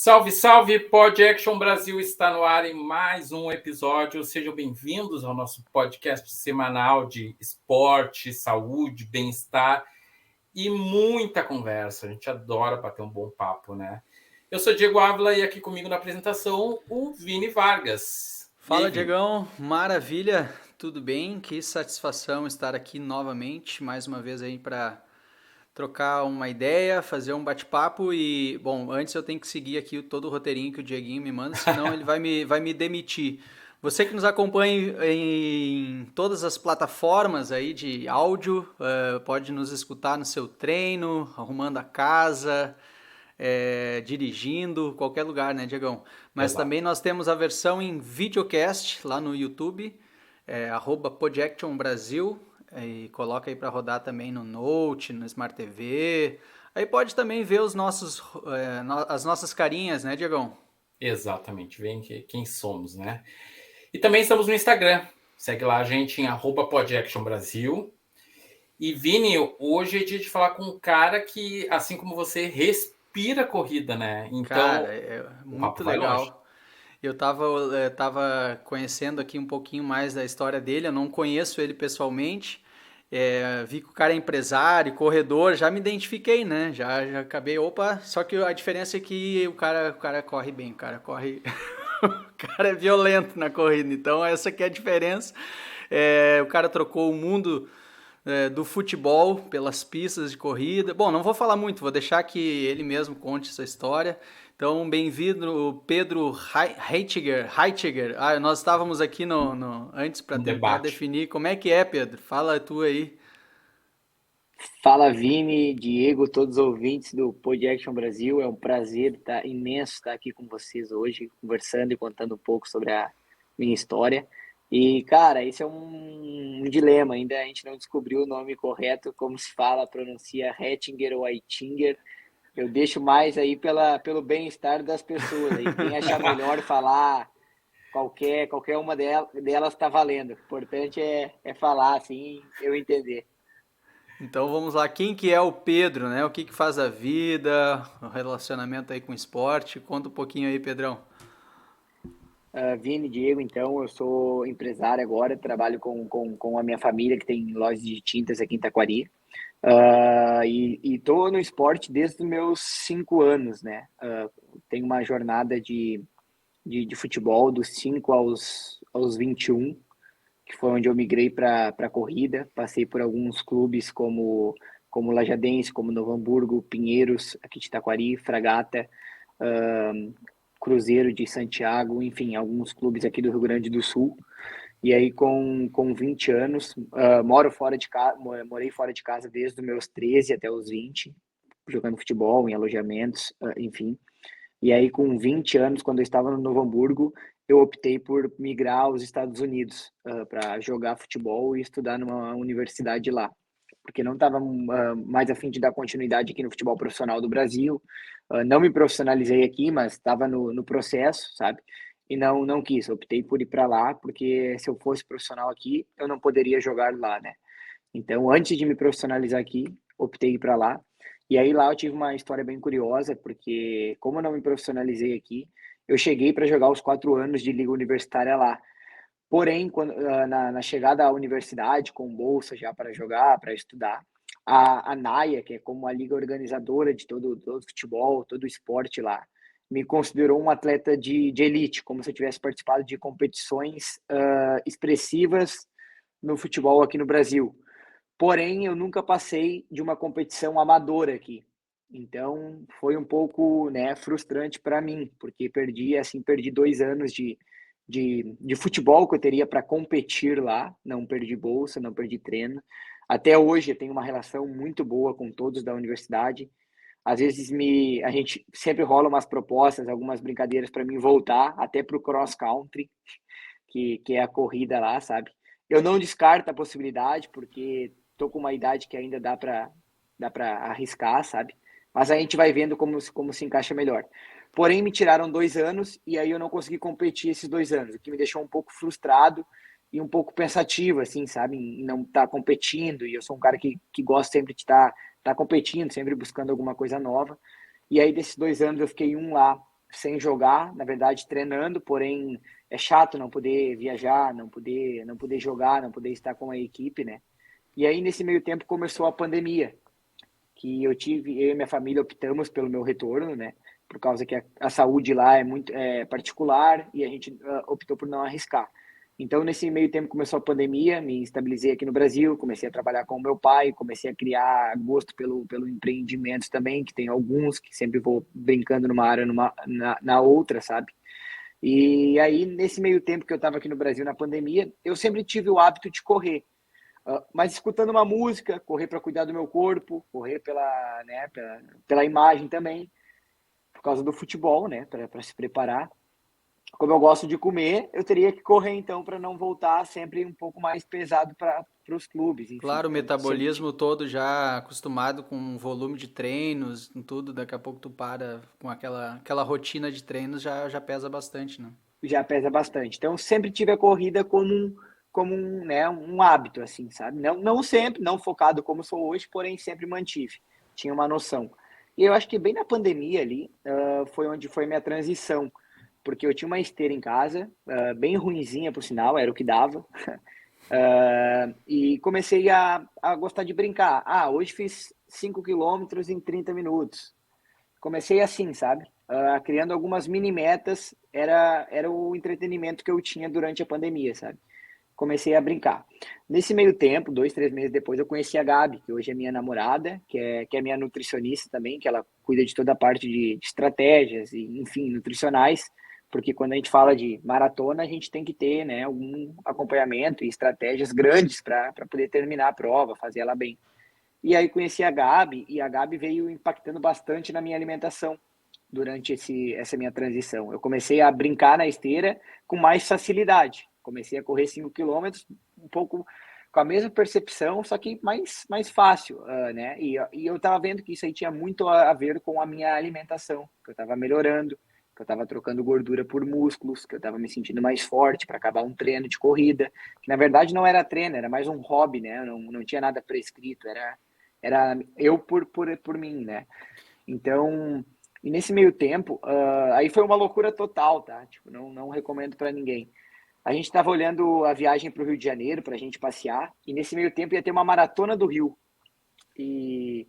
Salve, salve! Pod Action Brasil está no ar em mais um episódio. Sejam bem-vindos ao nosso podcast semanal de esporte, saúde, bem-estar e muita conversa. A gente adora bater um bom papo, né? Eu sou Diego Ávila e aqui comigo na apresentação o Vini Vargas. Fala, Diegão, maravilha, tudo bem? Que satisfação estar aqui novamente, mais uma vez aí para trocar uma ideia, fazer um bate-papo e, bom, antes eu tenho que seguir aqui todo o roteirinho que o Dieguinho me manda, senão ele vai me demitir. Você que nos acompanha em todas as plataformas aí de áudio, pode nos escutar no seu treino, arrumando a casa, dirigindo, qualquer lugar, né, Diegão? Mas Exato. também nós temos a versão em videocast lá no YouTube, @PodAction Brasil, e coloca aí para rodar também no Note, no Smart TV. Aí pode também ver as nossas carinhas, né, Diegão? Exatamente, vem quem somos, né? E também estamos no Instagram. Segue lá a gente em @PodActionBrasil. E Vini, hoje é dia de falar com um cara que, assim como você, respira corrida, né? Então, Cara, é o papo muito vai longe. legal. Eu tava conhecendo aqui um pouquinho mais da história dele, eu não conheço ele pessoalmente. Vi que o cara é empresário, corredor, já me identifiquei, né? Já acabei, opa, só que a diferença é que o cara corre bem, o cara corre. O cara é violento na corrida, então essa que é a diferença. O cara trocou o mundo do futebol pelas pistas de corrida. Bom, não vou falar muito, vou deixar que ele mesmo conte essa história. Então, bem-vindo, Pedro Heitiger. Nós estávamos aqui antes para Um tentar debate. definir como é que é, Pedro. Fala tu aí. Fala Vini, Diego, todos os ouvintes do Pod Action Brasil. É um prazer imenso estar aqui com vocês hoje, conversando e contando um pouco sobre a minha história. E, cara, esse é um dilema, ainda a gente não descobriu o nome correto, como se fala, pronuncia Hettinger ou Aitinger. Eu deixo mais aí pelo bem-estar das pessoas aí. Quem achar melhor falar qualquer uma delas está valendo. O importante é falar assim, eu entender. Então vamos lá, quem que é o Pedro, né? O que que faz a vida, o relacionamento aí com o esporte? Conta um pouquinho aí, Pedrão. Vini, Diego, então, eu sou empresário agora, trabalho com a minha família, que tem lojas de tintas aqui em Taquari. E tô no esporte desde os meus 5 anos, né? Tenho uma jornada de futebol dos 5 aos 21, que foi onde eu migrei para a corrida. Passei por alguns clubes como Lajadense, como Novo Hamburgo, Pinheiros, aqui de Taquari, Fragata, Cruzeiro de Santiago, enfim, alguns clubes aqui do Rio Grande do Sul. E aí, com 20 anos, morei fora de casa desde os meus 13 até os 20, jogando futebol, em alojamentos, enfim. E aí, com 20 anos, quando eu estava no Novo Hamburgo, eu optei por migrar aos Estados Unidos para jogar futebol e estudar numa universidade lá, porque não estava mais a fim de dar continuidade aqui no futebol profissional do Brasil. Não me profissionalizei aqui, mas estava no processo, sabe? E não quis, optei por ir para lá, porque se eu fosse profissional aqui, eu não poderia jogar lá, né? Então, antes de me profissionalizar aqui, optei ir para lá. E aí lá eu tive uma história bem curiosa, porque como eu não me profissionalizei aqui, eu cheguei para jogar os 4 anos de liga universitária lá. Porém, na chegada à universidade, com bolsa já para jogar, para estudar, a NAIA, que é como a liga organizadora de todo o futebol, todo o esporte lá, me considerou um atleta de elite, como se eu tivesse participado de competições expressivas no futebol aqui no Brasil. Porém, eu nunca passei de uma competição amadora aqui. Então, foi um pouco, né, frustrante para mim, porque perdi 2 anos de futebol que eu teria para competir lá. Não perdi bolsa, não perdi treino. Até hoje eu tenho uma relação muito boa com todos da universidade. Às vezes a gente sempre rola umas propostas, algumas brincadeiras para mim voltar até para o cross country, que é a corrida lá, sabe? Eu não descarto a possibilidade, porque tô com uma idade que ainda dá para arriscar, sabe? Mas a gente vai vendo como se encaixa melhor. Porém, me tiraram 2 anos e aí eu não consegui competir esses 2 anos, o que me deixou um pouco frustrado e um pouco pensativo, assim, sabe? Em não estar competindo. E eu sou um cara que gosta sempre de estar competindo, sempre buscando alguma coisa nova. E aí, desses 2 anos, eu fiquei um lá sem jogar, na verdade treinando, porém é chato não poder viajar, não poder jogar, não poder estar com a equipe, né? E aí nesse meio tempo começou a pandemia, que eu e minha família optamos pelo meu retorno, né? Por causa que a saúde lá é muito particular e a gente optou por não arriscar. Então, nesse meio tempo começou a pandemia, me estabilizei aqui no Brasil, comecei a trabalhar com o meu pai, comecei a criar gosto pelo empreendimento também, que tem alguns que sempre vou brincando numa área, na outra, sabe? E aí, nesse meio tempo que eu estava aqui no Brasil na pandemia, eu sempre tive o hábito de correr. Mas escutando uma música, correr para cuidar do meu corpo, correr pela imagem também, por causa do futebol, né, para se preparar. Como eu gosto de comer, eu teria que correr então para não voltar sempre um pouco mais pesado para os clubes, enfim. Claro, o Eu sempre metabolismo todo já acostumado com o volume de treinos, com tudo, daqui a pouco tu para com aquela rotina de treinos já pesa bastante, né? já pesa bastante. Então, eu sempre tive a corrida como um, né, um hábito, assim, sabe? Não sempre, não focado como sou hoje, porém sempre mantive. Tinha uma noção. E eu acho que bem na pandemia ali, foi onde foi minha transição, porque eu tinha uma esteira em casa, bem ruinzinha, por sinal, era o que dava. E comecei a gostar de brincar. Hoje fiz 5 quilômetros em 30 minutos. Comecei assim, sabe? Criando algumas mini metas, era o entretenimento que eu tinha durante a pandemia, sabe? Comecei a brincar. Nesse meio tempo, 2, 3 meses depois, eu conheci a Gabi, que hoje é minha namorada, que é minha nutricionista também, que ela cuida de toda a parte de estratégias e, enfim, nutricionais, porque quando a gente fala de maratona, a gente tem que ter, né, algum acompanhamento e estratégias grandes para poder terminar a prova, fazer ela bem. E aí conheci a Gabi, e a Gabi veio impactando bastante na minha alimentação durante essa minha transição. Eu comecei a brincar na esteira com mais facilidade. Comecei a correr 5 quilômetros, um pouco com a mesma percepção, só que mais fácil, né? E eu estava vendo que isso aí tinha muito a ver com a minha alimentação, que eu estava melhorando, que eu estava trocando gordura por músculos, que eu estava me sentindo mais forte para acabar um treino de corrida, que na verdade não era treino, era mais um hobby, né? Não tinha nada prescrito, era eu por mim, né? Então, e nesse meio tempo, aí foi uma loucura total, tá? Tipo, não recomendo para ninguém. A gente estava olhando a viagem para o Rio de Janeiro para a gente passear, e nesse meio tempo ia ter uma maratona do Rio. E,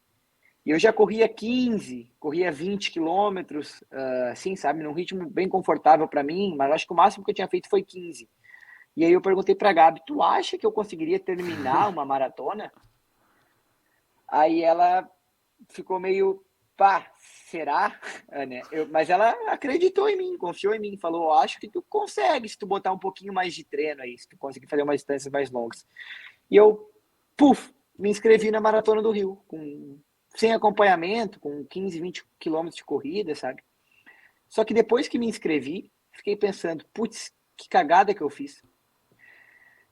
e eu já corria 15, corria 20 quilômetros, assim, sabe, num ritmo bem confortável para mim, mas acho que o máximo que eu tinha feito foi 15. E aí eu perguntei para a Gabi, tu acha que eu conseguiria terminar uma maratona? Aí ela ficou meio, pá, será? Né? Mas ela acreditou em mim, confiou em mim, falou, acho que tu consegue se tu botar um pouquinho mais de treino aí, se tu conseguir fazer umas distâncias mais longas. E eu, puf, me inscrevi na Maratona do Rio, sem acompanhamento, com 15, 20 quilômetros de corrida, sabe? Só que depois que me inscrevi, fiquei pensando, putz, que cagada que eu fiz.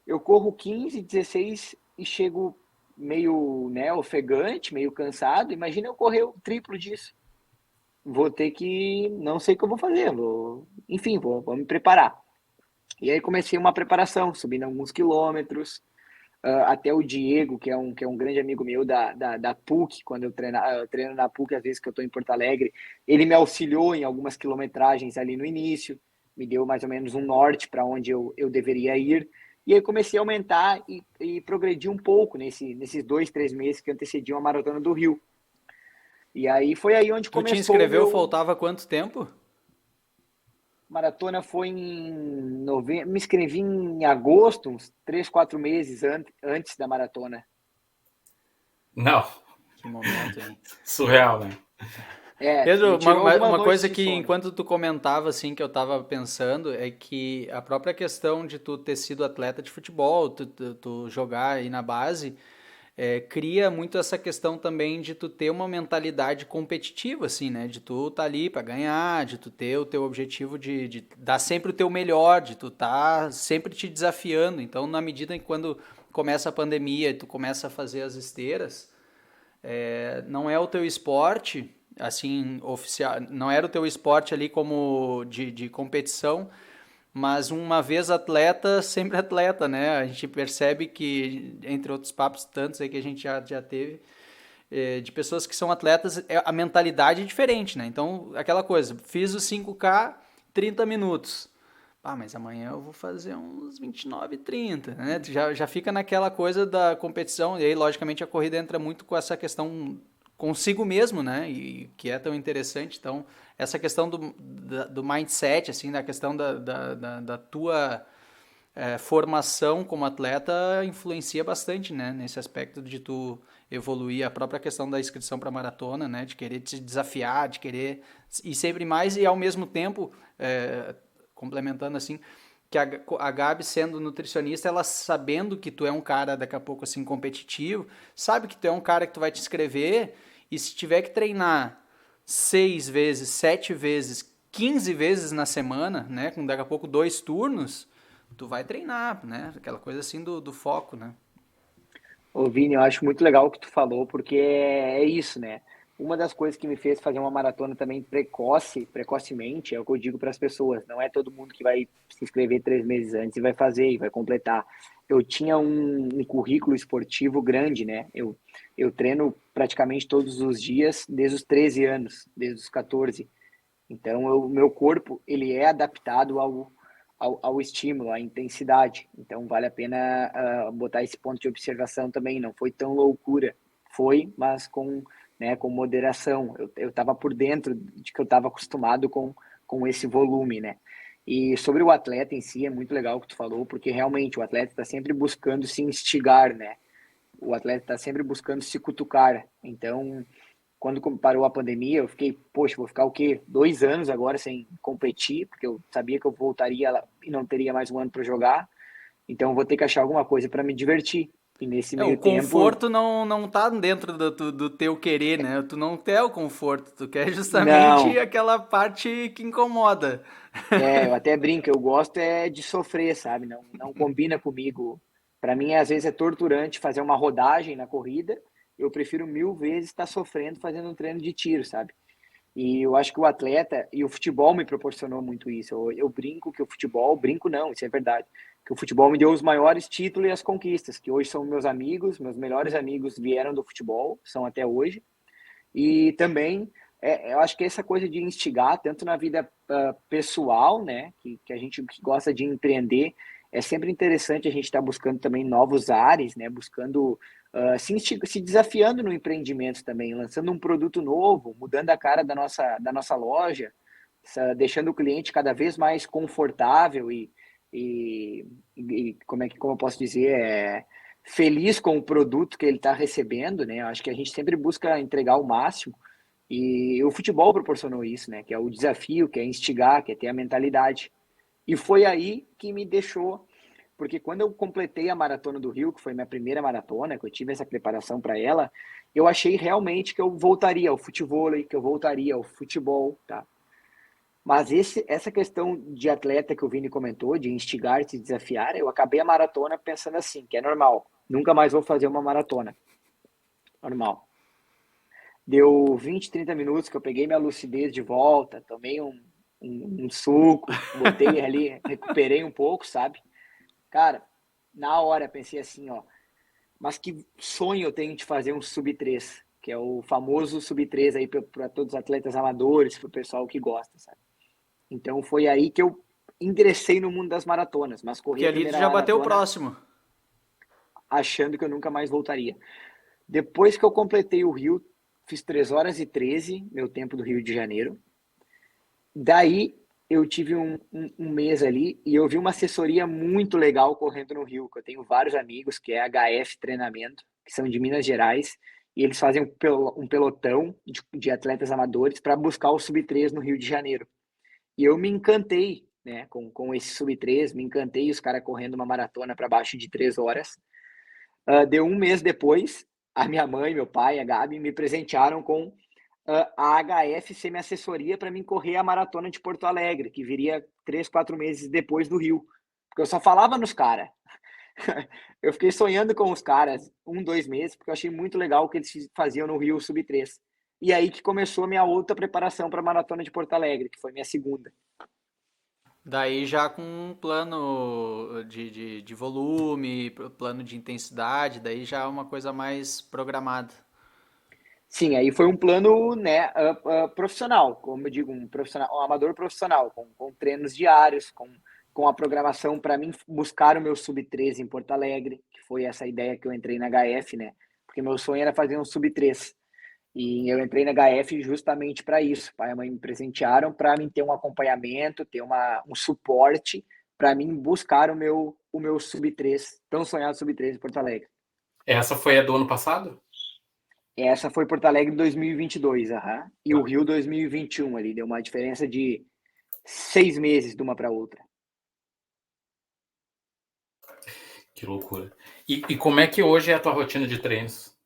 Eu corro 15, 16 e chego meio, né, ofegante, meio cansado. Imagina eu correr o triplo disso. Vou ter que, não sei o que eu vou fazer, enfim, vou me preparar. E aí comecei uma preparação, subindo alguns quilômetros, até o Diego, que é um grande amigo meu da PUC, quando eu treino na PUC, às vezes que eu estou em Porto Alegre, ele me auxiliou em algumas quilometragens ali no início, me deu mais ou menos um norte para onde eu deveria ir, e aí comecei a aumentar e progredir um pouco nesses 2, 3 meses que antecediam a Maratona do Rio. E aí foi aí onde Tu te começou o inscreveu, meu. faltava quanto tempo? Maratona foi em novembro, me inscrevi em agosto, uns 3, 4 meses antes da maratona. Não, Que momento, hein? surreal, né? Me Pedro, tirou algumas uma noites coisa de que sono. enquanto tu comentava assim que eu tava pensando é que a própria questão de tu ter sido atleta de futebol, tu jogar aí na base, cria muito essa questão também de tu ter uma mentalidade competitiva, assim, né? De tu tá ali para ganhar, de tu ter o teu objetivo de dar sempre o teu melhor, de tu tá sempre te desafiando. Então, na medida em que quando começa a pandemia e tu começa a fazer as esteiras, não é o teu esporte, assim, oficial, não era o teu esporte ali como de competição, mas uma vez atleta, sempre atleta, né? A gente percebe que, entre outros papos tantos aí que a gente já teve, de pessoas que são atletas, a mentalidade é diferente, né? Então, aquela coisa, fiz os 5K, 30 minutos. Ah, mas amanhã eu vou fazer uns 29, 30, né? Já fica naquela coisa da competição, e aí, logicamente, a corrida entra muito com essa questão consigo mesmo, né? E que é tão interessante. Então, essa questão do mindset, assim, da questão da tua formação como atleta influencia bastante, né? Nesse aspecto de tu evoluir, a própria questão da inscrição para maratona, né? De querer te desafiar, de querer ir sempre mais e ao mesmo tempo, complementando assim, que a Gabi sendo nutricionista, ela sabendo que tu é um cara daqui a pouco assim competitivo, sabe que tu é um cara que tu vai te inscrever e se tiver que treinar 6 vezes, 7 vezes, 15 vezes na semana, né? Com daqui a pouco 2 turnos, tu vai treinar, né? Aquela coisa assim do foco, né? Ô, Vini, eu acho muito legal o que tu falou, porque é isso, né? Uma das coisas que me fez fazer uma maratona também precocemente, é o que eu digo para as pessoas. Não é todo mundo que vai se inscrever 3 meses antes e vai fazer e vai completar. Eu tinha um currículo esportivo grande, né? Eu treino praticamente todos os dias desde os 13 anos, desde os 14. Então, o meu corpo, ele é adaptado ao estímulo, à intensidade. Então, vale a pena botar esse ponto de observação também. Não foi tão loucura. Foi, mas com moderação. Eu estava por dentro de que eu estava acostumado com esse volume, né? E sobre o atleta em si, é muito legal o que tu falou, porque realmente o atleta está sempre buscando se instigar, né? O atleta está sempre buscando se cutucar. Então, quando parou a pandemia, eu fiquei, poxa, vou ficar o quê? 2 anos agora sem competir, porque eu sabia que eu voltaria lá e não teria mais um ano para jogar. Então, eu vou ter que achar alguma coisa para me divertir. E nesse O meio tempo, conforto não tá dentro do teu querer, né? Tu não quer o conforto, tu quer justamente não. aquela parte que incomoda. Eu até brinco, eu gosto de sofrer, sabe? Não combina comigo. Para mim, às vezes é torturante fazer uma rodagem na corrida. Eu prefiro 1000 vezes estar sofrendo fazendo um treino de tiro, sabe? E eu acho que o atleta e o futebol me proporcionou muito isso. Eu brinco que o futebol, brinco não, isso é verdade, que o futebol me deu os maiores títulos e as conquistas, que hoje são meus amigos, meus melhores amigos vieram do futebol, são até hoje. E também, eu acho que essa coisa de instigar, tanto na vida pessoal, né, que a gente que gosta de empreender, é sempre interessante a gente estar buscando também novos ares, né, buscando se desafiando no empreendimento também, lançando um produto novo, mudando a cara da nossa loja, deixando o cliente cada vez mais confortável e como eu posso dizer, feliz com o produto que ele está recebendo, né? Eu acho que a gente sempre busca entregar o máximo e o futebol proporcionou isso, né? Que é o desafio, que é instigar, que é ter a mentalidade. E foi aí que me deixou, porque quando eu completei a Maratona do Rio, que foi minha primeira maratona, que eu tive essa preparação para ela, eu achei realmente que eu voltaria ao futevôlei, que eu voltaria ao futebol, tá? Mas essa questão de atleta que o Vini comentou, de instigar, se desafiar, eu acabei a maratona pensando assim, que é normal. Nunca mais vou fazer uma maratona. Normal. Deu 20, 30 minutos que eu peguei minha lucidez de volta, tomei um suco, botei ali, recuperei um pouco, sabe? Cara, na hora pensei assim, ó, mas que sonho eu tenho de fazer um sub 3, que é o famoso sub 3 aí para todos os atletas amadores, para o pessoal que gosta, sabe? Então foi aí que eu ingressei no mundo das maratonas, mas corri Porque a ali tu primeira já bateu o maratona próximo. achando que eu nunca mais voltaria. Depois que eu completei o Rio, fiz 3 horas e 13, meu tempo do Rio de Janeiro. Daí eu tive um mês ali e eu vi uma assessoria muito legal correndo no Rio, que eu tenho vários amigos, que é a HF Treinamento, que são de Minas Gerais, e eles fazem um pelotão de atletas amadores para buscar o Sub 3 no Rio de Janeiro. E eu me encantei, né, com esse sub 3, me encantei os caras correndo uma maratona para baixo de 3 horas. Deu um mês depois, a minha mãe, meu pai, a Gabi, me presentearam com a HF ser minha assessoria para mim correr a maratona de Porto Alegre, que viria 3, 4 meses depois do Rio. Porque eu só falava nos caras. Eu fiquei sonhando com os caras 2 meses, porque eu achei muito legal o que eles faziam no Rio Sub 3. E aí que começou a minha outra preparação para a maratona de Porto Alegre, que foi minha segunda. Daí já com um plano de volume, plano de intensidade, daí já é uma coisa mais programada. Sim, aí foi um plano, né, profissional, como eu digo, um profissional, um amador profissional, com treinos diários, com a programação para mim buscar o meu sub-13 em Porto Alegre, que foi essa ideia que eu entrei na HF, né? Porque meu sonho era fazer um sub-3. E eu entrei na HF justamente para isso. Pai e mãe me presentearam para mim ter um acompanhamento, ter um suporte para mim buscar o meu sub-3, tão sonhado sub-3 em Porto Alegre. Essa foi a do ano passado? Essa foi Porto Alegre 2022, aham. E o Rio 2021 ali, deu uma diferença de 6 meses de uma para outra. Que loucura. E como é que hoje é a tua rotina de treinos?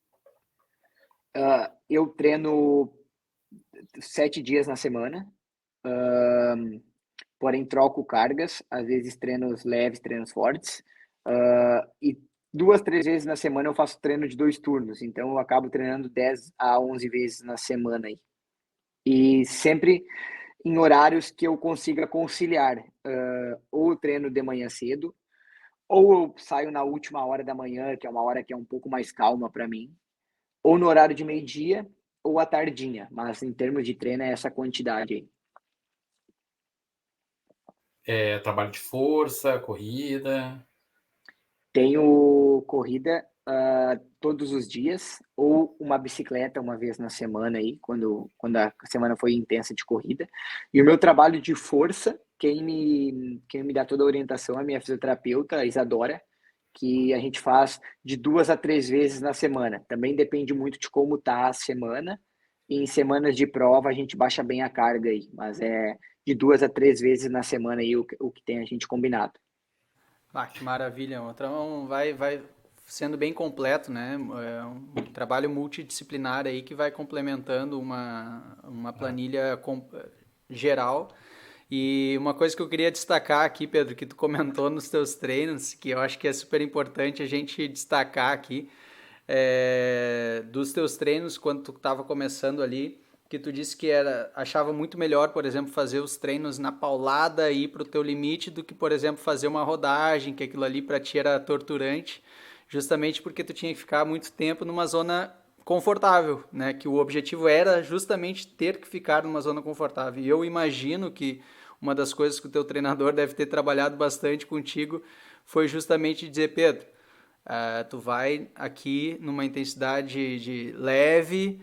Eu treino 7 dias na semana, porém troco cargas, às vezes treinos leves, treinos fortes, e 2, 3 vezes na semana eu faço treino de 2 turnos, então eu acabo treinando 10 a 11 vezes na semana aí. E sempre em horários que eu consiga conciliar, ou eu treino de manhã cedo, ou eu saio na última hora da manhã, que é uma hora que é um pouco mais calma para mim, ou no horário de meio-dia, ou à tardinha, mas em termos de treino é essa quantidade aí. Trabalho de força, corrida? Tenho corrida todos os dias, ou uma bicicleta uma vez na semana aí, quando a semana foi intensa de corrida. E o meu trabalho de força, quem me dá toda a orientação é a minha fisioterapeuta, a Isadora, que a gente faz de 2 a 3 vezes na semana. Também depende muito de como tá a semana. E em semanas de prova a gente baixa bem a carga aí, mas é de 2 a 3 vezes na semana aí o que tem a gente combinado. Ah, que maravilha. Então vai sendo bem completo, né? É um trabalho multidisciplinar aí que vai complementando uma planilha geral. E uma coisa que eu queria destacar aqui, Pedro, que tu comentou nos teus treinos, que eu acho que é super importante a gente destacar aqui, dos teus treinos quando tu estava começando ali, que tu disse que achava muito melhor, por exemplo, fazer os treinos na paulada e ir pro teu limite do que, por exemplo, fazer uma rodagem, que aquilo ali para ti era torturante, justamente porque tu tinha que ficar muito tempo numa zona confortável, né? Que o objetivo era justamente ter que ficar numa zona confortável. E eu imagino que uma das coisas que o teu treinador deve ter trabalhado bastante contigo foi justamente dizer, Pedro, tu vai aqui numa intensidade de leve,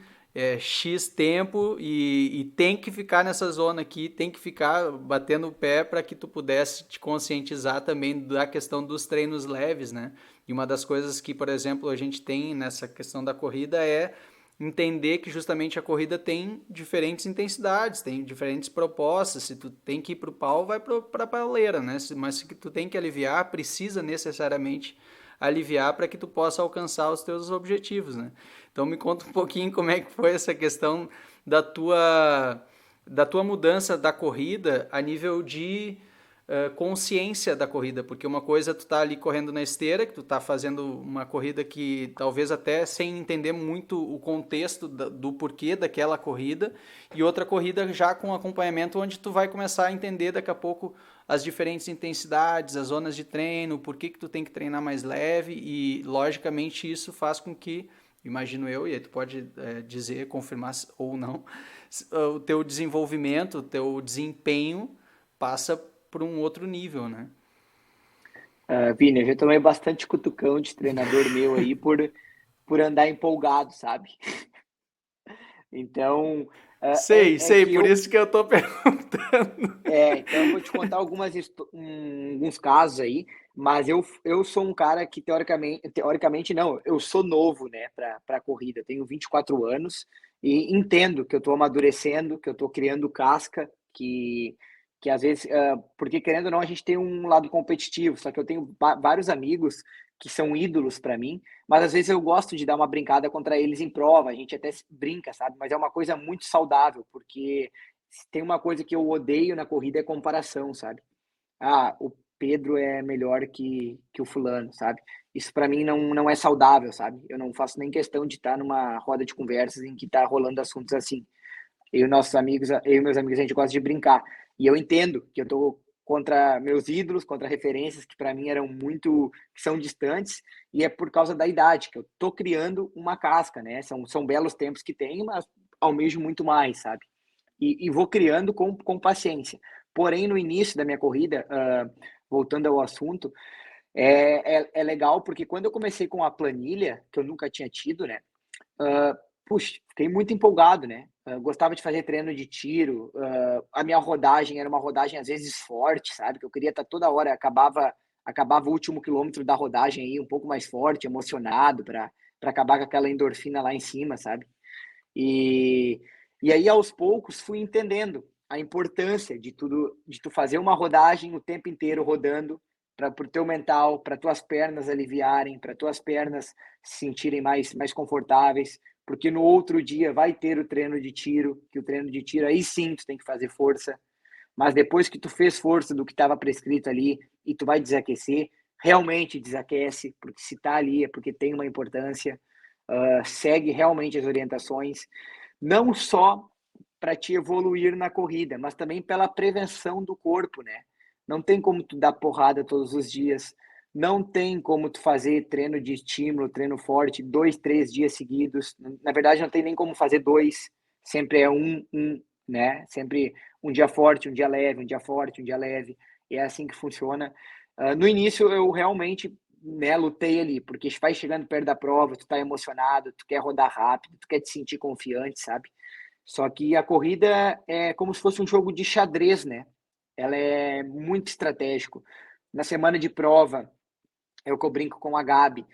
X tempo e tem que ficar nessa zona aqui, tem que ficar batendo o pé para que tu pudesse te conscientizar também da questão dos treinos leves, né? E uma das coisas que, por exemplo, a gente tem nessa questão da corrida é entender que justamente a corrida tem diferentes intensidades, tem diferentes propostas. Se tu tem que ir para o pau, vai para a pauleira, né? Mas se tu tem que aliviar, precisa necessariamente aliviar para que tu possa alcançar os teus objetivos, né? Então me conta um pouquinho como é que foi essa questão da tua mudança da corrida a nível de consciência da corrida, porque uma coisa é tu tá ali correndo na esteira, que tu tá fazendo uma corrida que talvez até sem entender muito o contexto do porquê daquela corrida, e outra corrida já com acompanhamento onde tu vai começar a entender daqui a pouco as diferentes intensidades, as zonas de treino, por que tu tem que treinar mais leve, e logicamente isso faz com que, imagino eu, e aí tu pode dizer, confirmar ou não, o teu desenvolvimento, o teu desempenho passa por um outro nível, né? Vini, eu já tomei bastante cutucão de treinador meu aí por andar empolgado, sabe? Então, é Sei, que por eu, isso que eu tô perguntando. então eu vou te contar alguns casos aí, mas eu sou um cara que teoricamente não, eu sou novo, né, para corrida. Eu tenho 24 anos e entendo que eu estou amadurecendo, que eu estou criando casca, que às vezes, porque querendo ou não, a gente tem um lado competitivo, só que eu tenho vários amigos que são ídolos para mim, mas às vezes eu gosto de dar uma brincada contra eles em prova, a gente até brinca, sabe? Mas é uma coisa muito saudável, porque se tem uma coisa que eu odeio na corrida é comparação, sabe? Ah, o Pedro é melhor que o fulano, sabe? Isso para mim não é saudável, sabe? Eu não faço nem questão de estar numa roda de conversas em que tá rolando assuntos assim. Eu e meus amigos, a gente gosta de brincar. E eu entendo que eu tô contra meus ídolos, contra referências que para mim que são distantes, e é por causa da idade, que eu tô criando uma casca, né? São belos tempos que tenho, mas almejo muito mais, sabe? E vou criando com paciência. Porém, no início da minha corrida, voltando ao assunto, é legal porque quando eu comecei com a planilha, que eu nunca tinha tido, né? Puxa, fiquei muito empolgado, né? Gostava de fazer treino de tiro. A minha rodagem era uma rodagem às vezes forte, sabe? Que eu queria estar toda hora, acabava o último quilômetro da rodagem aí um pouco mais forte, emocionado, para acabar com aquela endorfina lá em cima, sabe? E, e aí, aos poucos, fui entendendo a importância de tu fazer uma rodagem o tempo inteiro rodando, para o teu mental, para tuas pernas aliviarem, para tuas pernas se sentirem mais confortáveis, porque no outro dia vai ter o treino de tiro, que o treino de tiro aí sim tu tem que fazer força, mas depois que tu fez força do que estava prescrito ali e tu vai desaquecer, realmente desaquece, porque se tá ali é porque tem uma importância, segue realmente as orientações, não só para te evoluir na corrida, mas também pela prevenção do corpo, né? Não tem como tu dar porrada todos os dias, não tem como tu fazer treino de estímulo, treino forte, 2, 3 dias seguidos. Na verdade, não tem nem como fazer dois, sempre é né? Sempre um dia forte, um dia leve, um dia forte, um dia leve. E é assim que funciona. No início, eu realmente, né, lutei ali, porque vai chegando perto da prova, tu tá emocionado, tu quer rodar rápido, tu quer te sentir confiante, sabe? Só que a corrida é como se fosse um jogo de xadrez, né? Ela é muito estratégico. Na semana de prova, é o que eu brinco com a Gabi,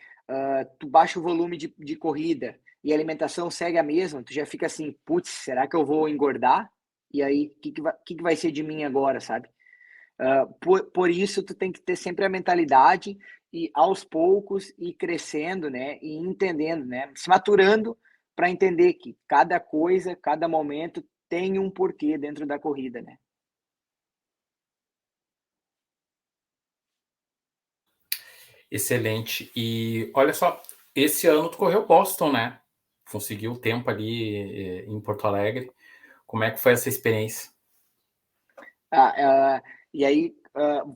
tu baixa o volume de corrida e a alimentação segue a mesma, tu já fica assim, putz, será que eu vou engordar? E aí, que vai ser de mim agora, sabe? Por isso, tu tem que ter sempre a mentalidade e aos poucos ir crescendo, né? E entendendo, né? Se maturando para entender que cada coisa, cada momento tem um porquê dentro da corrida, né? Excelente. E olha só, esse ano tu correu Boston, né? Conseguiu o tempo ali em Porto Alegre. Como é que foi essa experiência? E aí,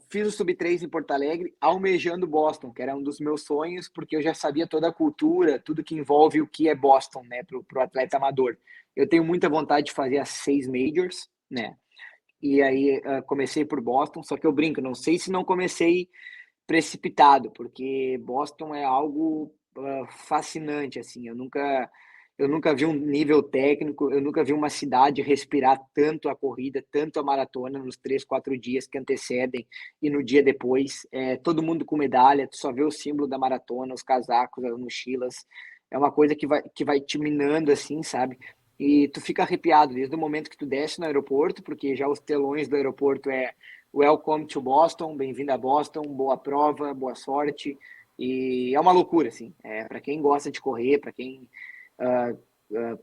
fiz o Sub-3 em Porto Alegre, almejando Boston, que era um dos meus sonhos, porque eu já sabia toda a cultura, tudo que envolve o que é Boston, né, pro atleta amador. Eu tenho muita vontade de fazer as 6 majors, né? E aí, comecei por Boston, só que eu brinco, não sei se não comecei precipitado, porque Boston é algo fascinante, assim. Eu nunca vi um nível técnico, eu nunca vi uma cidade respirar tanto a corrida, tanto a maratona nos 3, 4 dias que antecedem e no dia depois. Todo mundo com medalha, tu só vê o símbolo da maratona, os casacos, as mochilas. É uma coisa que vai te minando, assim, sabe? E tu fica arrepiado desde o momento que tu desce no aeroporto, porque já os telões do aeroporto Welcome to Boston, bem-vindo a Boston, boa prova, boa sorte. E é uma loucura, assim. Para quem gosta de correr, para quem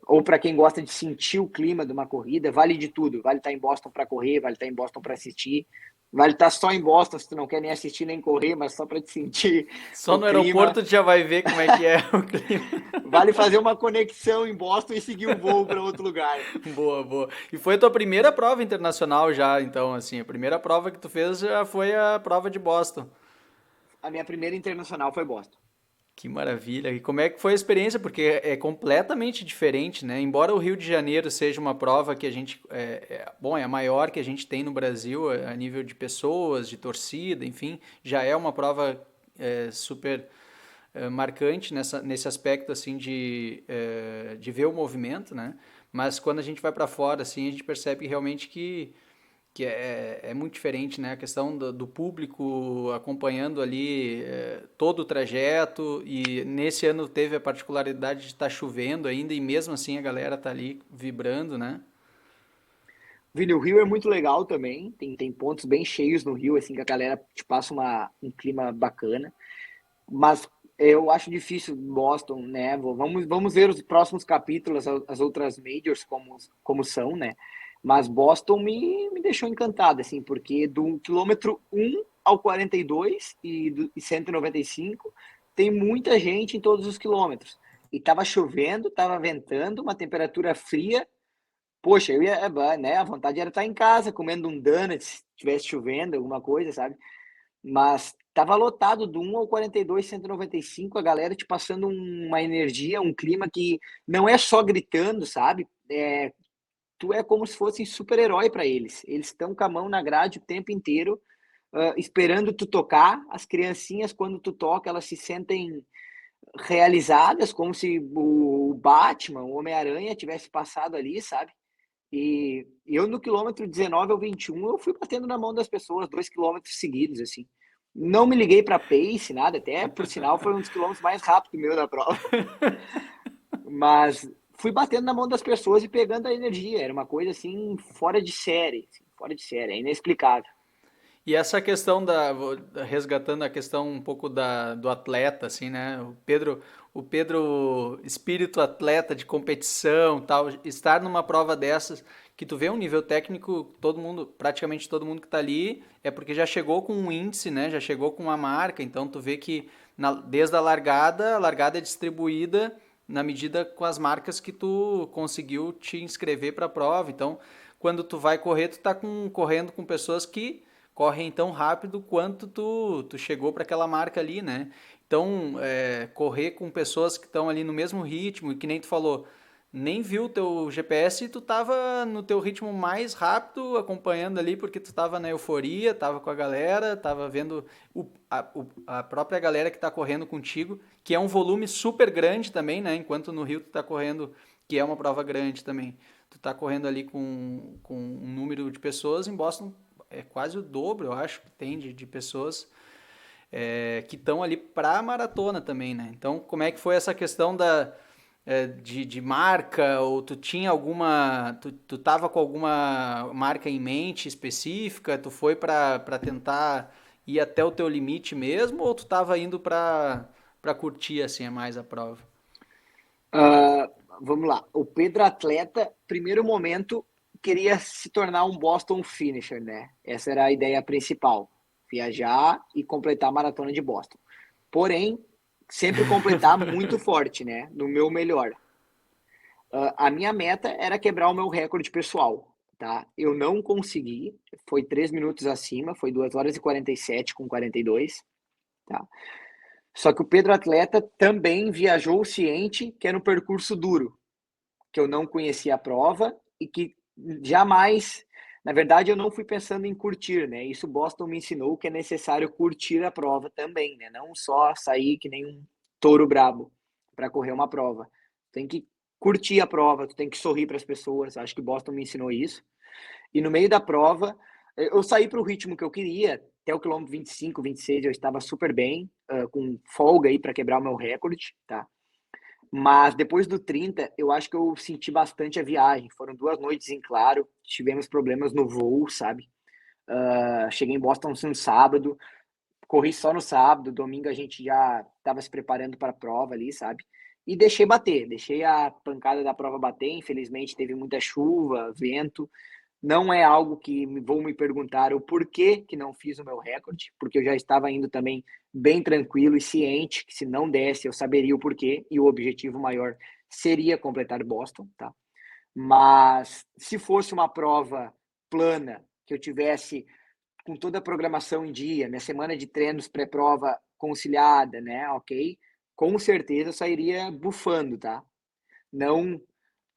ou para quem gosta de sentir o clima de uma corrida, vale de tudo. Vale estar em Boston para correr, vale estar em Boston para assistir, vale estar só em Boston se tu não quer nem assistir nem correr, mas só para te sentir Só o no clima. aeroporto tu já vai ver como é que é o clima. Vale fazer uma conexão em Boston e seguir o voo para outro lugar. Boa, boa. E foi a tua primeira prova internacional já, então, assim, a primeira prova que tu fez já foi a prova de Boston. A minha primeira internacional foi Boston. Que maravilha. E como é que foi a experiência? Porque é completamente diferente, né? Embora o Rio de Janeiro seja uma prova que a gente, bom, é a maior que a gente tem no Brasil a nível de pessoas, de torcida, enfim, já é uma prova super marcante nesse aspecto assim de ver o movimento, né? Mas quando a gente vai para fora, assim, a gente percebe realmente que é muito diferente, né? A questão do público acompanhando ali todo o trajeto e nesse ano teve a particularidade de estar chovendo ainda e mesmo assim a galera tá ali vibrando, né? Vini, o Rio é muito legal também, tem pontos bem cheios no Rio, assim, que a galera te passa um clima bacana. Mas eu acho difícil Boston, né? Vamos ver os próximos capítulos, as outras majors como são, né? Mas Boston me deixou encantado, assim, porque do quilômetro 1 ao 42 e 195 tem muita gente em todos os quilômetros. E tava chovendo, tava ventando, uma temperatura fria, Poxa, eu ia, né? A vontade era estar em casa comendo um donut, se tivesse chovendo, alguma coisa, sabe? Mas tava lotado do 1 ao 42, 195, a galera te passando uma energia, um clima que não é só gritando, sabe? Tu é como se fosse super-herói para eles. Eles estão com a mão na grade o tempo inteiro, esperando tu tocar. As criancinhas, quando tu toca, elas se sentem realizadas, como se o Batman, o Homem-Aranha tivesse passado ali, sabe? E eu no quilômetro 19 ao 21, eu fui batendo na mão das pessoas, 2 quilômetros seguidos, assim. Não me liguei para pace, nada, até por sinal foi um dos quilômetros mais rápidos meu da prova. Mas fui batendo na mão das pessoas e pegando a energia. Era uma coisa assim, fora de série. Assim, fora de série, é inexplicável. E essa questão resgatando a questão um pouco do atleta, assim, né? O Pedro, espírito atleta de competição, tal, estar numa prova dessas, que tu vê um nível técnico, todo mundo, praticamente todo mundo que tá ali, é porque já chegou com um índice, né? Já chegou com uma marca, então tu vê que desde a largada é distribuída na medida com as marcas que tu conseguiu te inscrever para a prova. Então, quando tu vai correr, tu tá correndo com pessoas que correm tão rápido quanto tu chegou para aquela marca ali, né? Então, correr com pessoas que estão ali no mesmo ritmo, e que nem tu falou, nem viu o teu GPS e tu tava no teu ritmo mais rápido, acompanhando ali, porque tu tava na euforia, tava com a galera, tava vendo a própria galera que tá correndo contigo, que é um volume super grande também, né? Enquanto no Rio tu tá correndo, que é uma prova grande também, tu tá correndo ali com um número de pessoas, em Boston é quase o dobro, eu acho, que tem de pessoas que estão ali para a maratona também, né? Então, como é que foi essa questão de marca? Ou tu tinha alguma... Tu tava com alguma marca em mente específica? Tu foi para tentar ir até o teu limite mesmo? Ou tu tava indo para curtir, assim, mais a prova? Uh, Vamos lá. O Pedro Atleta, primeiro momento, queria se tornar um Boston Finisher, né? Essa era a ideia principal. Viajar e completar a maratona de Boston. Porém, sempre completar muito forte, né? No meu melhor. A minha meta era quebrar o meu recorde pessoal, tá? Eu não consegui, foi 3 minutos acima, foi 2 horas e 47 com 42, tá? Só que o Pedro Atleta também viajou ciente que era um percurso duro, que eu não conhecia a prova e que jamais, na verdade, eu não fui pensando em curtir, né? Isso Boston me ensinou que é necessário curtir a prova também, né? Não só sair que nem um touro brabo para correr uma prova. Tem que curtir a prova, tu tem que sorrir para as pessoas. Acho que Boston me ensinou isso. E no meio da prova, eu saí para o ritmo que eu queria. Até o quilômetro 25, 26, eu estava super bem, com folga aí para quebrar o meu recorde, tá? Mas depois do 30, eu acho que eu senti bastante a viagem. Foram 2 noites em claro, tivemos problemas no voo, sabe? Cheguei em Boston no sábado, corri só no sábado, domingo a gente já estava se preparando para a prova ali, sabe? E deixei bater, deixei a pancada da prova bater. Infelizmente teve muita chuva, vento. Não é algo que vou me perguntar o porquê que não fiz o meu recorde, porque eu já estava indo também bem tranquilo e ciente que se não desse eu saberia o porquê e o objetivo maior seria completar Boston, tá? Mas se fosse uma prova plana, que eu tivesse com toda a programação em dia, minha semana de treinos pré-prova conciliada, né, ok? Com certeza eu sairia bufando, tá? Não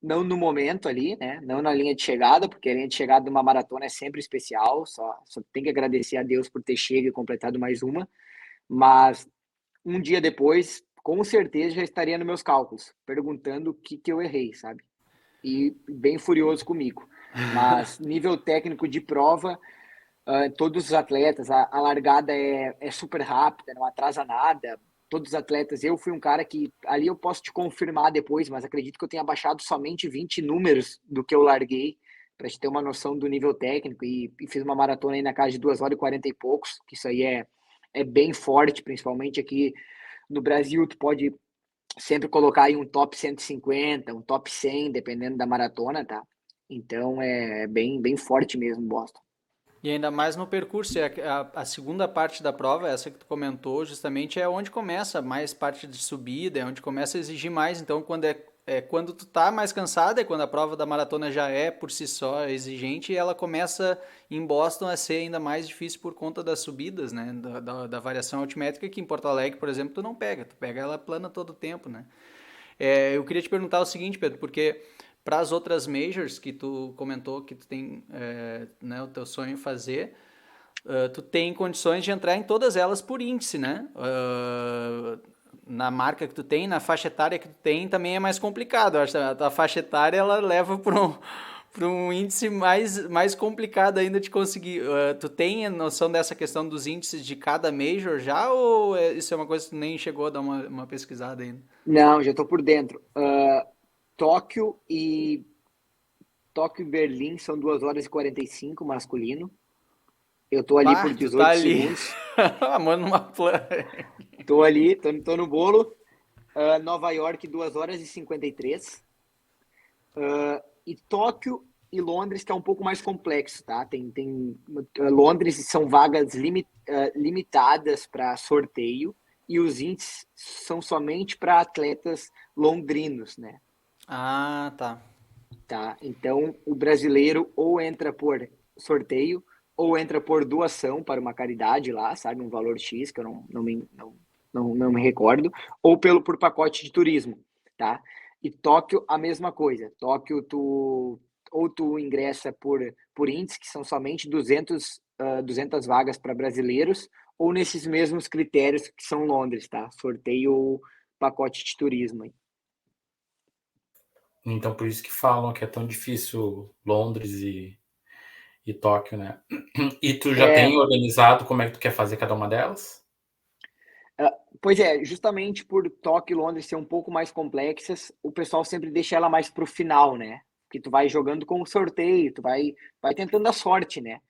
não no momento ali, né? Não na linha de chegada, porque a linha de chegada de uma maratona é sempre especial, só tem que agradecer a Deus por ter chegado e completado mais uma, mas um dia depois, com certeza já estaria nos meus cálculos, perguntando o que eu errei, sabe? E bem furioso comigo. Mas nível técnico de prova, todos os atletas, a largada é super rápida, não atrasa nada. Todos os atletas, eu fui um cara que, ali eu posso te confirmar depois, mas acredito que eu tenha baixado somente 20 números do que eu larguei, para te ter uma noção do nível técnico, e fiz uma maratona aí na casa de 2 horas e 40 e poucos, que isso aí é bem forte, principalmente aqui no Brasil, tu pode sempre colocar aí um top 150, um top 100, dependendo da maratona, tá? Então é bem forte mesmo, Boston. E ainda mais no percurso, a segunda parte da prova, essa que tu comentou, justamente é onde começa mais parte de subida, é onde começa a exigir mais. Então, quando quando tu tá mais cansado, é quando a prova da maratona já é por si só exigente, e ela começa em Boston a ser ainda mais difícil por conta das subidas, né? Da variação altimétrica, que em Porto Alegre, por exemplo, tu não pega, tu pega ela plana todo o tempo, né? Eu queria te perguntar o seguinte, Pedro, porque para as outras majors que tu comentou que tu tem, né, o teu sonho fazer, tu tem condições de entrar em todas elas por índice, né? Na marca que tu tem, na faixa etária que tu tem, também é mais complicado. Eu acho que a faixa etária ela leva para um índice mais complicado ainda de conseguir. Tu tem a noção dessa questão dos índices de cada major já, ou isso é uma coisa que tu nem chegou a dar uma pesquisada ainda? Não, já estou por dentro. Tóquio e Tóquio e Berlim são 2 horas e 45 masculino. Eu tô ali por Bah, tu tá 18 ali, segundos. mano, numa plana. Tô ali, tô no bolo. Nova York, 2 horas e 53. E Tóquio e Londres, que é um pouco mais complexo, tá? Londres são vagas limitadas para sorteio e os índices são somente para atletas londrinos, né? Ah, tá. Tá? Então, o brasileiro ou entra por sorteio ou entra por doação para uma caridade lá, sabe? Um valor X, que eu não me recordo, ou por pacote de turismo, tá? E Tóquio, a mesma coisa. Tóquio, tu ingressa por índice, que são somente 200 vagas para brasileiros, ou nesses mesmos critérios que são Londres, tá? Sorteio ou pacote de turismo. Então, por isso que falam que é tão difícil Londres e Tóquio, né? E tu já É, tem organizado como é que tu quer fazer cada uma delas? Pois é, justamente por Tóquio e Londres ser um pouco mais complexas, o pessoal sempre deixa ela mais pro final, né? Que tu vai jogando com o sorteio, vai tentando a sorte, né?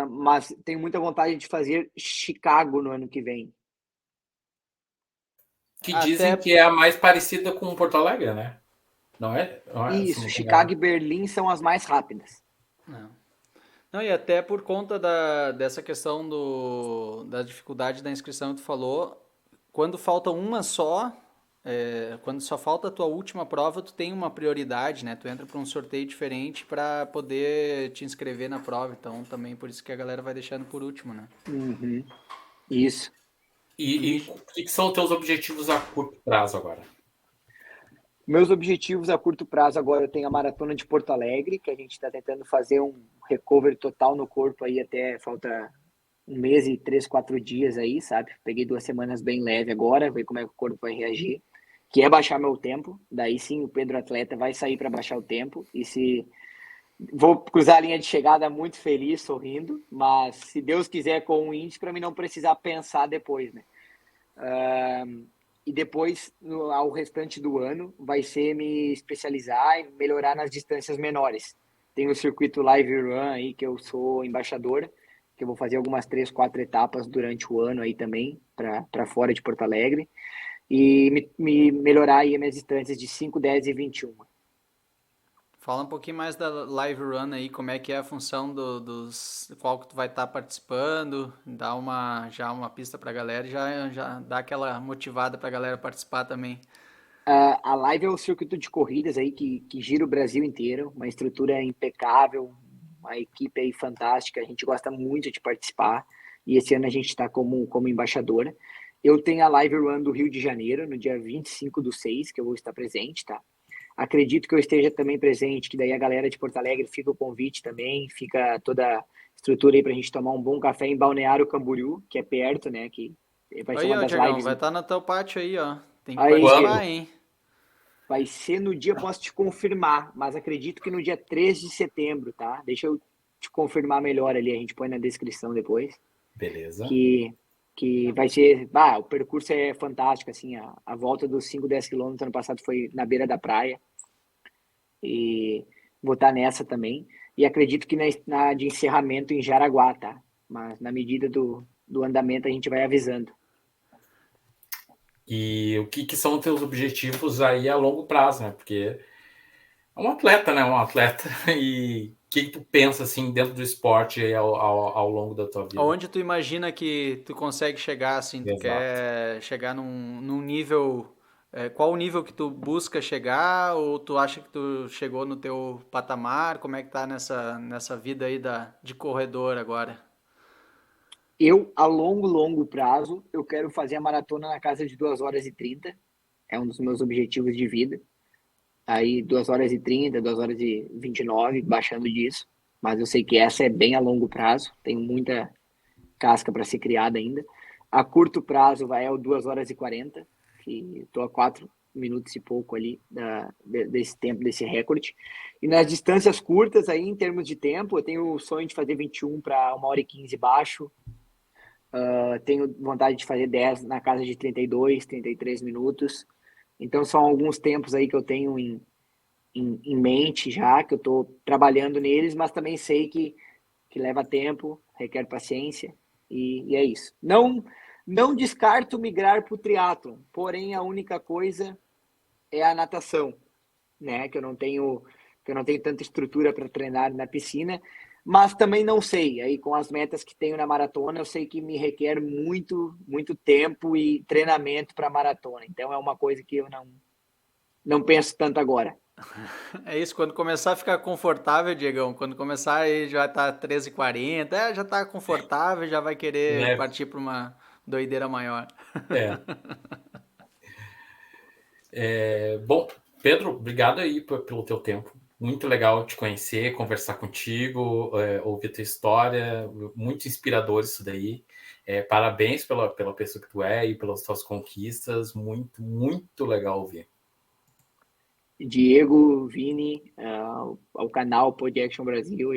Mas tenho muita vontade de fazer Chicago no ano que vem. Que dizem Até que é a mais parecida com Porto Alegre, né? Não é? Não é? Se Isso, não me Chicago engano. e Berlim são as mais rápidas. não. Não, e até por conta dessa questão da dificuldade da inscrição que tu falou, quando falta uma só, quando só falta a tua última prova, tu tem uma prioridade, né? Tu entra para um sorteio diferente para poder te inscrever na prova. Então, também por isso que a galera vai deixando por último, né? Uhum, isso. E E o que são os teus objetivos a curto prazo agora? Meus objetivos a curto prazo agora, eu tenho a maratona de Porto Alegre, que a gente está tentando fazer um recovery total no corpo aí até falta 1 mês e 3, 4 dias aí, sabe? Peguei 2 semanas bem leve agora, ver como é que o corpo vai reagir. Que é baixar meu tempo. Daí sim, o Pedro Atleta vai sair para baixar o tempo. E se vou cruzar a linha de chegada muito feliz, sorrindo, mas se Deus quiser com um índice para mim não precisar pensar depois, né? E depois, ao restante do ano, vai ser me especializar e melhorar nas distâncias menores. Tem o circuito Live Run aí, que eu sou embaixador, que eu vou fazer algumas 3, 4 etapas durante o ano aí também, para fora de Porto Alegre, e me melhorar aí as minhas distâncias de 5, 10 e 21. fala um pouquinho mais da Live Run aí, como é que é a função qual que tu vai estar participando, dá já uma pista pra galera e já dá aquela motivada pra galera participar também. A Live é o circuito de corridas aí que gira o Brasil inteiro, uma estrutura impecável, uma equipe aí fantástica, a gente gosta muito de participar e esse ano a gente está como embaixadora. Eu tenho a Live Run do Rio de Janeiro, no dia 25/6, que eu vou estar presente, tá? Acredito que eu esteja também presente, que daí a galera de Porto Alegre fica o convite também, fica toda a estrutura aí para a gente tomar um bom café em Balneário Camboriú, que é perto, né? Que vai ser Aí, uma ó, das Diegão, lives vai estar no teu pátio aí, ó. Tem que aí, participar, Quando? hein? vai ser no dia, posso te confirmar, mas acredito que no dia 3 de setembro, tá? Deixa eu te confirmar melhor ali, a gente põe na descrição depois, Beleza. que, que vai ser, o percurso é fantástico, assim, a volta dos 5, 10 quilômetros ano passado foi na beira da praia, e vou estar nessa também, e acredito que na de encerramento em Jaraguá, tá? Mas na medida do andamento a gente vai avisando. E o que são os teus objetivos aí a longo prazo, né? Porque é um atleta, né? Um atleta. E o que tu pensa, assim, dentro do esporte aí ao longo da tua vida? Aonde tu imagina que tu consegue chegar, assim, tu Exato. quer chegar num nível Qual o nível que tu busca chegar, ou tu acha que tu chegou no teu patamar? Como é que tá nessa vida aí de corredor agora? Eu, a longo prazo, eu quero fazer a maratona na casa de 2 horas e 30. É um dos meus objetivos de vida. Aí 2 horas e 30, 2 horas e 29, baixando disso. Mas eu sei que essa é bem a longo prazo. Tenho muita casca para ser criada ainda. A curto prazo vai ao 2 horas e 40, que estou a 4 minutos e pouco ali desse tempo, desse recorde. E nas distâncias curtas, aí em termos de tempo, eu tenho o sonho de fazer 21 para 1 hora e 15 baixo. Tenho vontade de fazer 10 na casa de 32, 33 minutos. Então são alguns tempos aí que eu tenho em mente já, que eu estou trabalhando neles, mas também sei que leva tempo, requer paciência, e é isso. Não descarto migrar para o triatlon, porém a única coisa é a natação, né? Que eu não tenho tanta estrutura para treinar na piscina, mas também não sei. Aí com as metas que tenho na maratona, eu sei que me requer muito tempo e treinamento para maratona. Então é uma coisa que eu não penso tanto agora. É isso, quando começar a ficar confortável, Diegão, quando começar aí já tá 13h40, já tá confortável, já vai querer Né? partir para uma doideira maior. É. Bom, Pedro, obrigado aí pelo teu tempo. Muito legal te conhecer, conversar contigo, ouvir tua história, muito inspirador isso daí. Parabéns pela pessoa que tu é e pelas tuas conquistas, muito legal ouvir. Diego, Vini, ao canal Pod Action Brasil,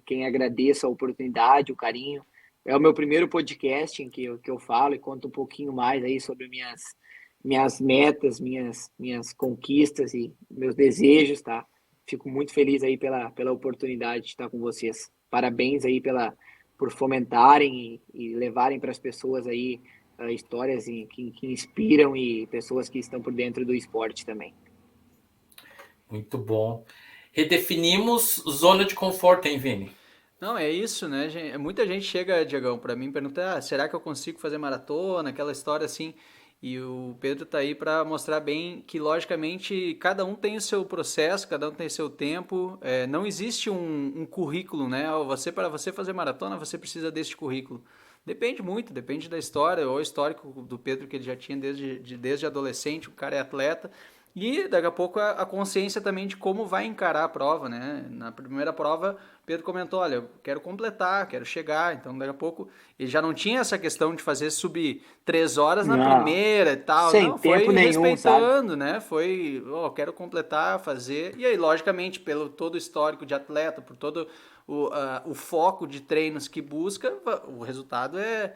quem agradeço a oportunidade, o carinho. É o meu primeiro podcast em que eu falo e conto um pouquinho mais aí sobre minhas metas, minhas conquistas e meus desejos, tá? Fico muito feliz aí pela oportunidade de estar com vocês. Parabéns aí por fomentarem e levarem para as pessoas aí histórias que inspiram e pessoas que estão por dentro do esporte também. Muito bom. Redefinimos zona de conforto, hein, Vini? Não, é isso, né? Muita gente chega, Diegão, para mim perguntar, será que eu consigo fazer maratona? Aquela história assim. E o Pedro tá aí para mostrar bem que, logicamente, cada um tem o seu processo, cada um tem o seu tempo. Não existe um currículo, né? Para você fazer maratona, você precisa deste currículo. Depende muito, depende da história, ou o histórico do Pedro que ele já tinha desde adolescente, o cara é atleta. E daqui a pouco a consciência também de como vai encarar a prova, né? Na primeira prova, Pedro comentou, olha, eu quero completar, quero chegar, então daqui a pouco ele já não tinha essa questão de fazer subir 3 horas na Não, primeira e tal, sem não, tempo foi nenhum, sabe? respeitando, né? Foi, quero completar, fazer, e aí logicamente pelo todo o histórico de atleta, por todo o foco de treinos que busca, o resultado é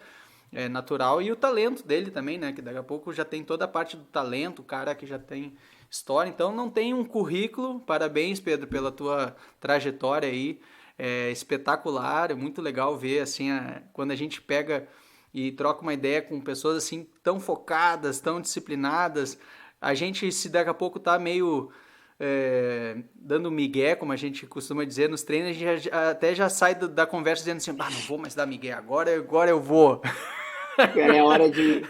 natural e o talento dele também, né? Que daqui a pouco já tem toda a parte do talento, o cara que já tem história. Então não tem um currículo. Parabéns, Pedro, pela tua trajetória aí. É espetacular, é muito legal ver assim quando a gente pega e troca uma ideia com pessoas assim tão focadas, tão disciplinadas. A gente se daqui a pouco tá meio dando migué, como a gente costuma dizer nos treinos, a gente até já sai da conversa dizendo assim, não vou mais dar migué, agora eu vou. Agora é hora de,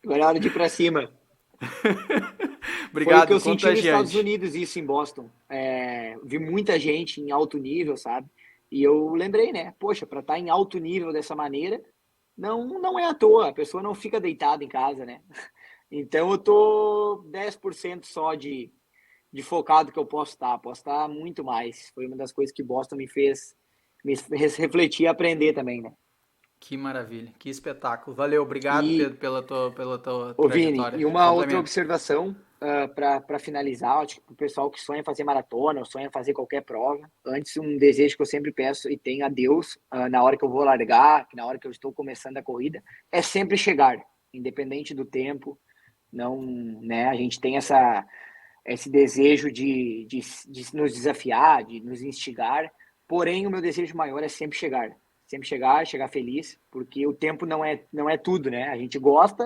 agora é hora de ir para cima. Foi o que Obrigado, eu senti nos Estados contagiante. Unidos, isso em Boston. Vi muita gente em alto nível, sabe? E eu lembrei, né? Poxa, para estar em alto nível dessa maneira, não é à toa. A pessoa não fica deitada em casa, né? Então eu tô 10% só de focado que eu posso estar. Posso estar muito mais. Foi uma das coisas que Boston me fez refletir e aprender também, né? Que maravilha, que espetáculo. Valeu, obrigado, E Pedro, pela tua Ô, Vini, trajetória. e uma outra Complemento. observação para finalizar, acho que o pessoal que sonha fazer maratona ou sonha fazer qualquer prova, antes um desejo que eu sempre peço e tenho a Deus na hora que eu vou largar, na hora que eu estou começando a corrida, é sempre chegar, independente do tempo. Não, né? A gente tem esse desejo de nos desafiar, de nos instigar, porém o meu desejo maior é sempre chegar feliz, porque o tempo não é tudo, né? A gente gosta,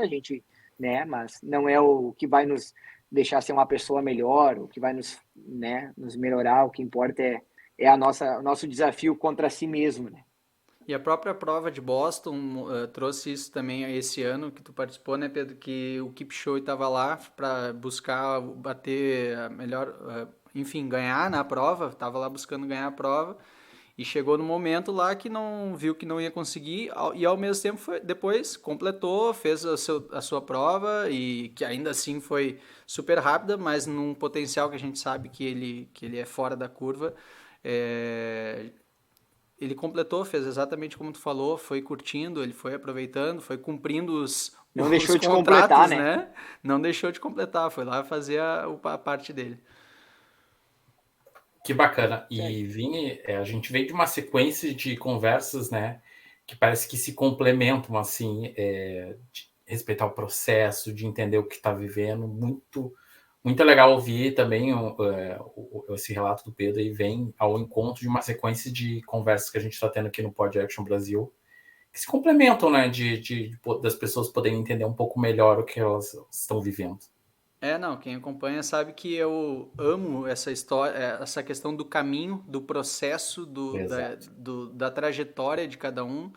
né? Mas não é o que vai nos deixar ser uma pessoa melhor, o que vai nos melhorar. O que importa é o nosso desafio contra si mesmo, né? E a própria prova de Boston trouxe isso também esse ano que tu participou, né, Pedro? Que o Kipchoge estava lá para buscar bater a melhor, enfim, ganhar na prova, estava lá buscando ganhar a prova e chegou no momento lá que não viu que não ia conseguir e ao mesmo tempo depois completou, fez a sua prova e que ainda assim foi super rápida, mas num potencial que a gente sabe que ele é fora da curva. É, ele completou, fez exatamente como tu falou, foi curtindo, ele foi aproveitando, foi cumprindo Não os deixou de contratos, completar, né? né? Não deixou de completar, foi lá fazer a parte dele. Que bacana. Isso aí. E Vini, a gente veio de uma sequência de conversas, né, que parece que se complementam, assim, de respeitar o processo, de entender o que está vivendo. Muito legal ouvir também esse relato do Pedro e vem ao encontro de uma sequência de conversas que a gente está tendo aqui no Pod Action Brasil, que se complementam, né, das pessoas poderem entender um pouco melhor o que elas estão vivendo. Não, quem acompanha sabe que eu amo essa história, essa questão do caminho, do processo, Exato. da trajetória de cada um.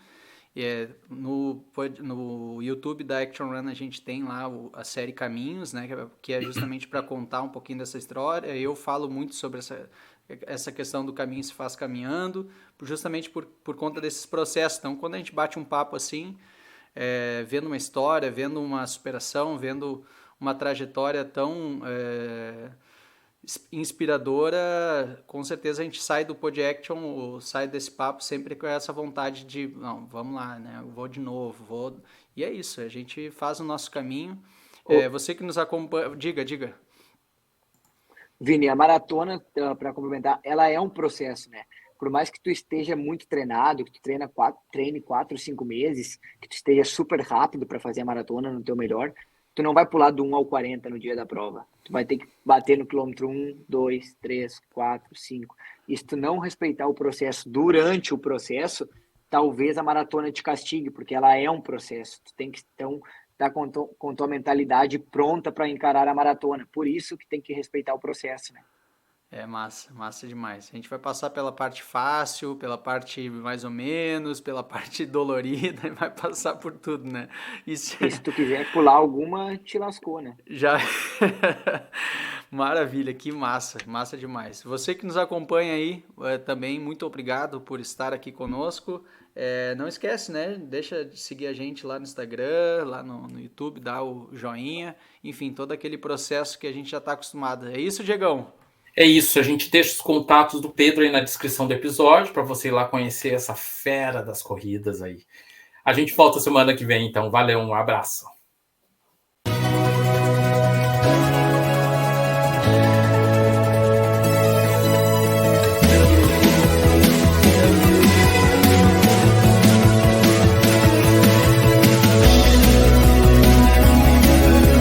No YouTube da Action Run a gente tem lá a série Caminhos, né, que é justamente para contar um pouquinho dessa história. Eu falo muito sobre essa questão do caminho se faz caminhando, justamente por conta desses processos. Então, quando a gente bate um papo assim, vendo uma história, vendo uma superação, vendo uma trajetória tão inspiradora, com certeza a gente sai do Pod Action, ou sai desse papo sempre com essa vontade de, não, vamos lá, né? Eu vou de novo, vou. E é isso, a gente faz o nosso caminho. Você que nos acompanha, diga. Vini, a maratona, para complementar, ela é um processo, né? Por mais que tu esteja muito treinado, que tu treine 4, 5 meses, que tu esteja super rápido para fazer a maratona no teu melhor, tu não vai pular do 1 ao 40 no dia da prova. Tu vai ter que bater no quilômetro 1, 2, 3, 4, 5. E se tu não respeitar o processo durante o processo, talvez a maratona te castigue, porque ela é um processo. Tu tem que, então, tá com tua mentalidade pronta para encarar a maratona. Por isso que tem que respeitar o processo, né? Massa demais. A gente vai passar pela parte fácil, pela parte mais ou menos, pela parte dolorida, e vai passar por tudo, né? Isso E se tu quiser pular alguma, te lascou, né? já. Maravilha, que massa demais. Você que nos acompanha aí, também, muito obrigado por estar aqui conosco. Não esquece, né? Deixa de seguir a gente lá no Instagram, lá no YouTube, dá o joinha, enfim, todo aquele processo que a gente já está acostumado. É isso, Diegão? É isso, a gente deixa os contatos do Pedro aí na descrição do episódio para você ir lá conhecer essa fera das corridas aí. A gente volta semana que vem, então. Valeu, um abraço.